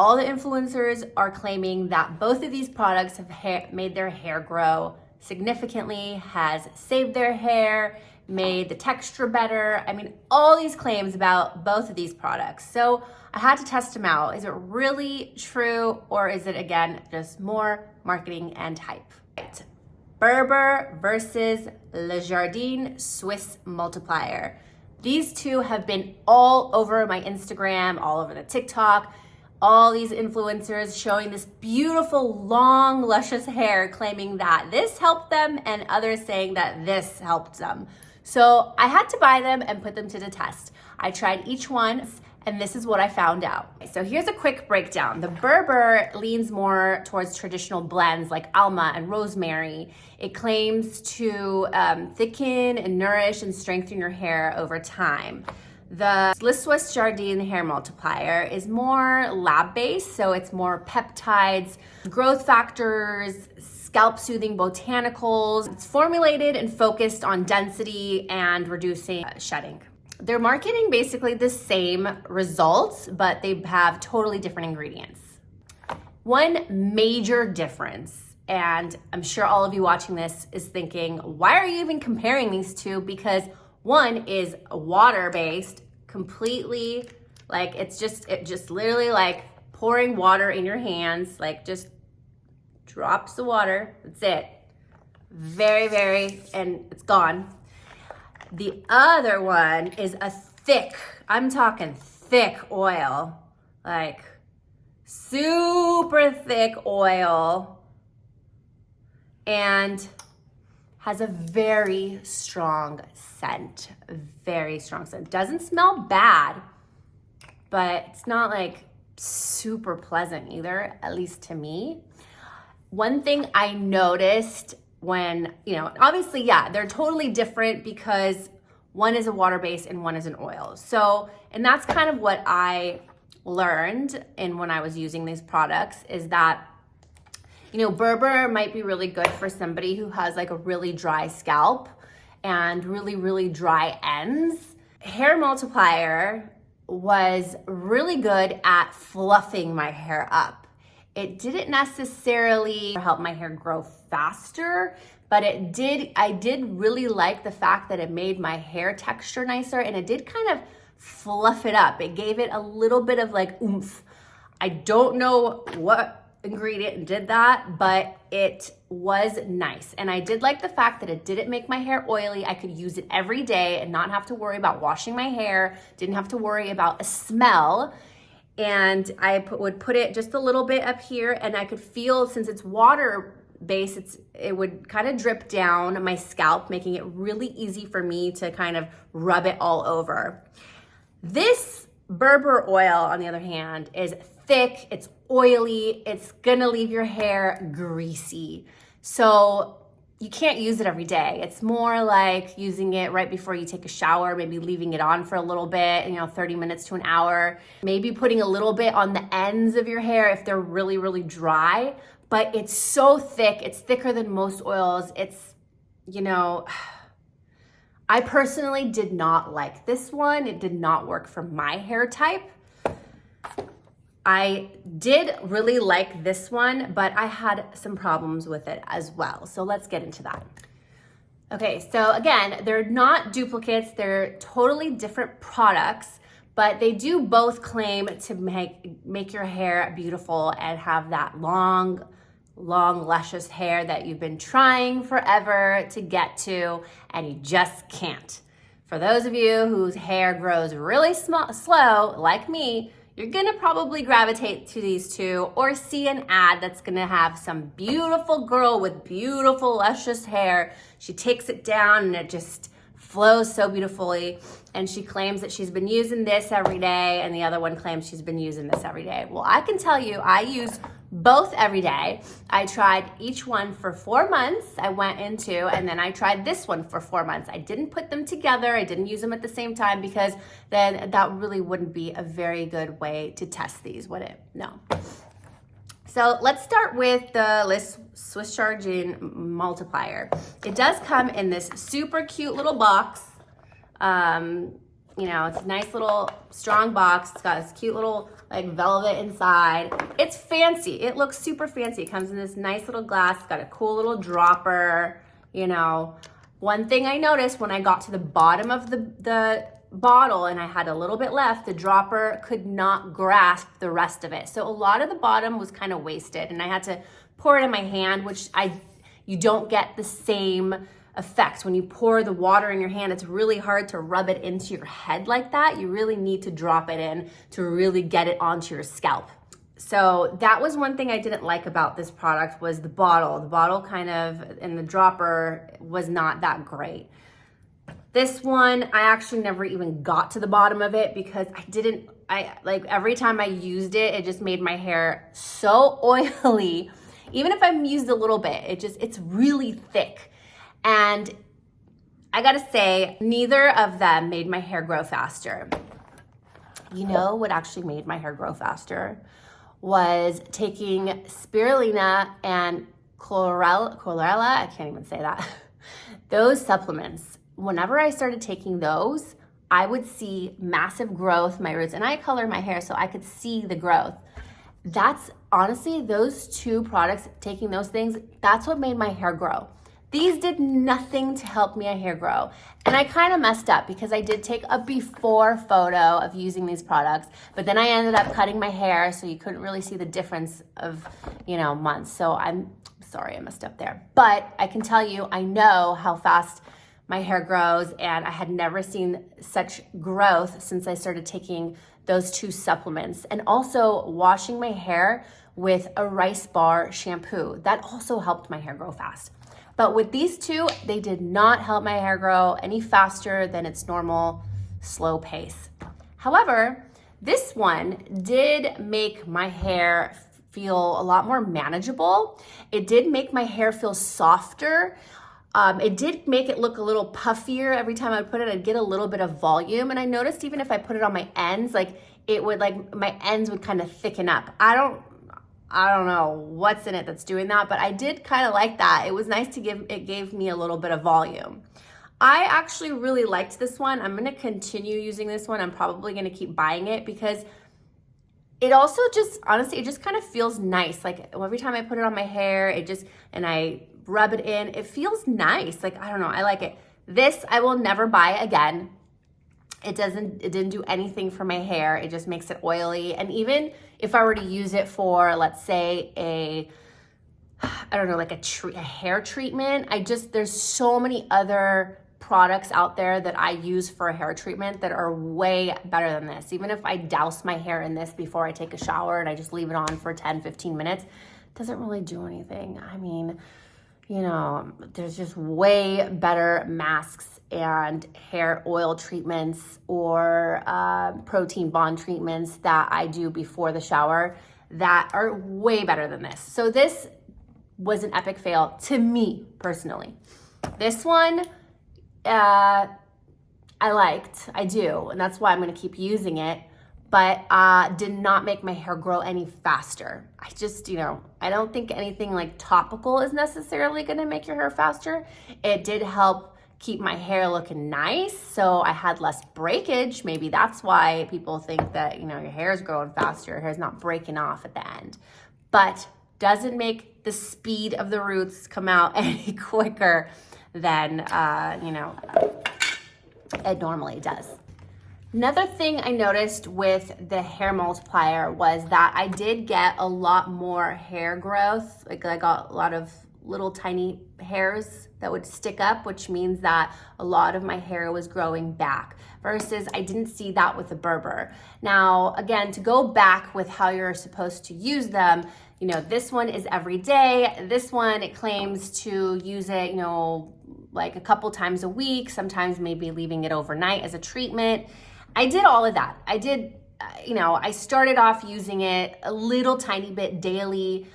All the influencers are claiming that both of these products have made their hair grow significantly, has saved their hair, made the texture better. I mean, all these claims about both of these products. So I had to test them out. Is it really true, or is it, again, just more marketing and hype? Right. Burbur versus Le Jardin Swiss Multiplier. These two have been all over my Instagram, all over the TikTok. All these influencers showing this beautiful, long, luscious hair, claiming that this helped them, and others saying that this helped them. So I had to buy them and put them to the test. I tried each one, and this is what I found out. So here's a quick breakdown. The Burbur leans more towards traditional blends like alma and rosemary. It claims to thicken and nourish and strengthen your hair over time. The Swiss Jardin Hair Multiplier is more lab-based, so it's more peptides, growth factors, scalp-soothing botanicals. It's formulated and focused on density and reducing shedding. They're marketing basically the same results, but they have totally different ingredients. One major difference, and I'm sure all of you watching this is thinking, why are you even comparing these two? Because one is water-based, completely, like it just literally like pouring water in your hands, like just drops the water, that's it. Very, and it's gone. The other one is a thick, I'm talking thick oil, like super thick oil, and has a very strong scent, Doesn't smell bad, but it's not like super pleasant either, at least to me. One thing I noticed when, obviously, yeah, they're totally different because one is a water-based and one is an oil. So, and that's kind of what I learned when I was using these products is that Burbur might be really good for somebody who has like a really dry scalp and really dry ends. Hair Multiplier was really good at fluffing my hair up. It didn't necessarily help my hair grow faster, but I did really like the fact that it made my hair texture nicer, and it did kind of fluff it up. It gave it a little bit of like oomph. I don't know what ingredient did that, but it was nice. And I did like the fact that it didn't make my hair oily. I could use it every day and not have to worry about washing my hair, didn't have to worry about a smell. And I would put it just a little bit up here, and I could feel, since it's water-based, it would kind of drip down my scalp, making it really easy for me to kind of rub it all over. This Burbur oil, on the other hand, is thick, it's oily, it's gonna leave your hair greasy. So you can't use it every day. It's more like using it right before you take a shower, maybe leaving it on for a little bit, 30 minutes to an hour, maybe putting a little bit on the ends of your hair if they're really dry, but it's so thick, it's thicker than most oils. It's, I personally did not like this one. It did not work for my hair type. I did really like this one, but I had some problems with it as well. So let's get into that. Okay, so again, they're not duplicates. They're totally different products, but they do both claim to make your hair beautiful and have that long, luscious hair that you've been trying forever to get to, and you just can't. For those of you whose hair grows really slow, like me, you're gonna probably gravitate to these two, or see an ad that's gonna have some beautiful girl with beautiful, luscious hair. She takes it down and it just flows so beautifully. And she claims that she's been using this every day, and the other one claims she's been using this every day. Well, I can tell you, I use both every day. I tried each one for 4 months. I went into, and then I tried this one for 4 months. I didn't put them together. I didn't use them at the same time, because then that really wouldn't be a very good way to test these, would it? No. So let's start with the Swiss Jardin Multiplier. It does come in this super cute little box. You know, it's a nice little strong box. It's got this cute little like velvet inside. It's fancy. It looks super fancy. It comes in this nice little glass. It's got a cool little dropper, you know. One thing I noticed when I got to the bottom of the bottle and I had a little bit left, the dropper could not grasp the rest of it. So a lot of the bottom was kind of wasted and I had to pour it in my hand, which you don't get the same effect. When you pour the water in your hand, it's really hard to rub it into your head like that. You really need to drop it in to really get it onto your scalp. So that was one thing I didn't like about this product was the bottle. The bottle kind of, and the dropper was not that great. This one, I actually never even got to the bottom of it because like every time I used it, it just made my hair so oily. Even if I used a little bit, it's really thick. And I gotta say, neither of them made my hair grow faster. You know what actually made my hair grow faster was taking spirulina and chlorella, I can't even say that, those supplements. Whenever I started taking those, I would see massive growth in my roots, and I color my hair so I could see the growth. That's honestly, those two products, taking those things, that's what made my hair grow. These did nothing to help my hair grow. And I kind of messed up because I did take a before photo of using these products, but then I ended up cutting my hair so you couldn't really see the difference of, you know, months. So I'm sorry I messed up there. But I can tell you, I know how fast my hair grows and I had never seen such growth since I started taking those two supplements. And also washing my hair with a rice bar shampoo. That also helped my hair grow fast. But with these two, they did not help my hair grow any faster than its normal slow pace. However, this one did make my hair feel a lot more manageable. It did make my hair feel softer. It did make it look a little puffier every time I put it. I'd get a little bit of volume. And I noticed even if I put it on my ends, like it would my ends would kind of thicken up. I don't know what's in it that's doing that, but I did kind of like that. It was nice it gave me a little bit of volume. I actually really liked this one. I'm gonna continue using this one. I'm probably gonna keep buying it because it also honestly, it just kind of feels nice. Like every time I put it on my hair, and I rub it in, it feels nice. Like, I don't know, I like it. This I will never buy again. It didn't do anything for my hair. It just makes it oily. And even if I were to use it for, let's say a hair treatment, there's so many other products out there that I use for a hair treatment that are way better than this. Even if I douse my hair in this before I take a shower and I just leave it on for 10, 15 minutes, it doesn't really do anything. I mean, you know, there's just way better masks and hair oil treatments or protein bond treatments that I do before the shower that are way better than this. So this was an epic fail to me personally. This one, I do, and that's why I'm gonna keep using it, but did not make my hair grow any faster. I don't think anything like topical is necessarily gonna make your hair faster. It did help keep my hair looking nice, so I had less breakage. Maybe that's why people think that, you know, your hair is growing faster, your hair's not breaking off at the end. But doesn't make the speed of the roots come out any quicker than, it normally does. Another thing I noticed with the hair multiplier was that I did get a lot more hair growth. Like I got a lot of little tiny hairs that would stick up, which means that a lot of my hair was growing back versus I didn't see that with the Burbur. Now, again, to go back with how you're supposed to use them, you know, this one is every day. This one, it claims to use it, you know, like a couple times a week, sometimes maybe leaving it overnight as a treatment. I did all of that. I started off using it a little tiny bit daily,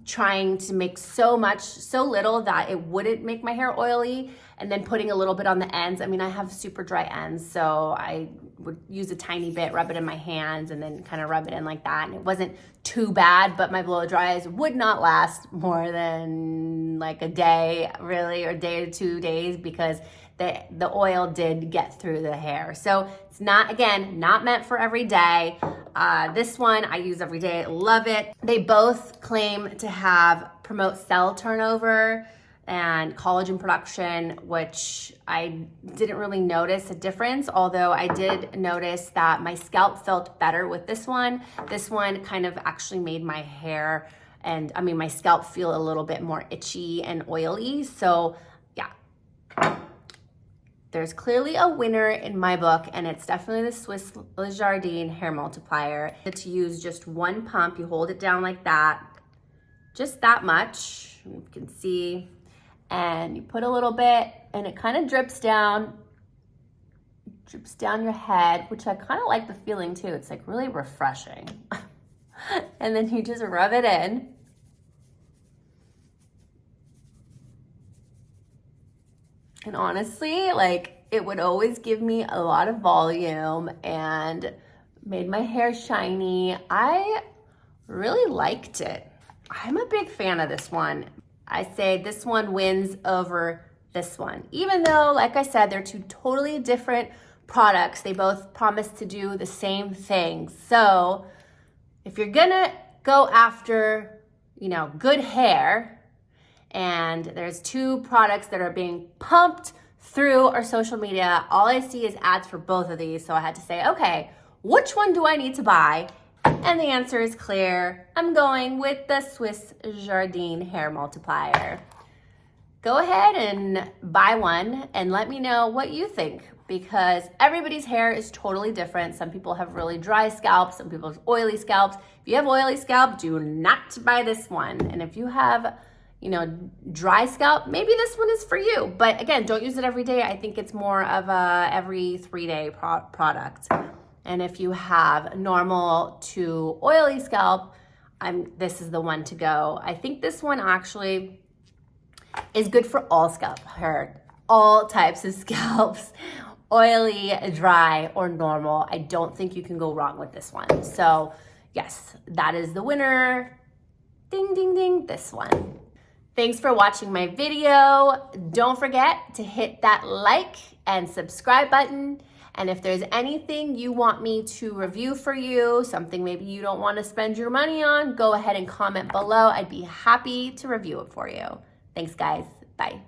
trying to make so little that it wouldn't make my hair oily, and then putting a little bit on the ends. I mean, I have super dry ends, so I would use a tiny bit, rub it in my hands, and then kind of rub it in like that. And it wasn't too bad, but my blow dries would not last more than like a day, really, or a day to 2 days, because the oil did get through the hair. So it's not, again, not meant for every day. This one I use every day, love it. They both claim to promote cell turnover and collagen production, which I didn't really notice a difference, although I did notice that my scalp felt better with this one. This one kind of actually made my hair and my scalp feel a little bit more itchy and oily. So yeah, there's clearly a winner in my book, and it's definitely the Swiss Jardin Hair Multiplier. To use just one pump, you hold it down like that, just that much, you can see, and you put a little bit, and it kind of drips down your head, which I kind of like the feeling too. It's like really refreshing. And then you just rub it in. And honestly, like, it would always give me a lot of volume and made my hair shiny. I really liked it. I'm a big fan of this one. I say this one wins over this one. Even though, like I said, they're two totally different products. They both promise to do the same thing. So if you're gonna go after, good hair, and there's two products that are being pumped through our social media, all I see is ads for both of these. So I had to say, okay, which one do I need to buy? And the answer is clear. I'm going with the Swiss Jardin Hair Multiplier. Go ahead and buy one and let me know what you think, because everybody's hair is totally different. Some people have really dry scalps, some people have oily scalps. If you have oily scalp, do not buy this one. And if you have, dry scalp, maybe this one is for you. But again, don't use it every day. I think it's more of a every 3-day product. And if you have normal to oily scalp, this is the one to go. I think this one actually is good for all scalp hair, all types of scalps, oily, dry, or normal. I don't think you can go wrong with this one. So yes, that is the winner. Ding, ding, ding, this one. Thanks for watching my video. Don't forget to hit that like and subscribe button. And if there's anything you want me to review for you, something maybe you don't want to spend your money on, go ahead and comment below. I'd be happy to review it for you. Thanks, guys. Bye.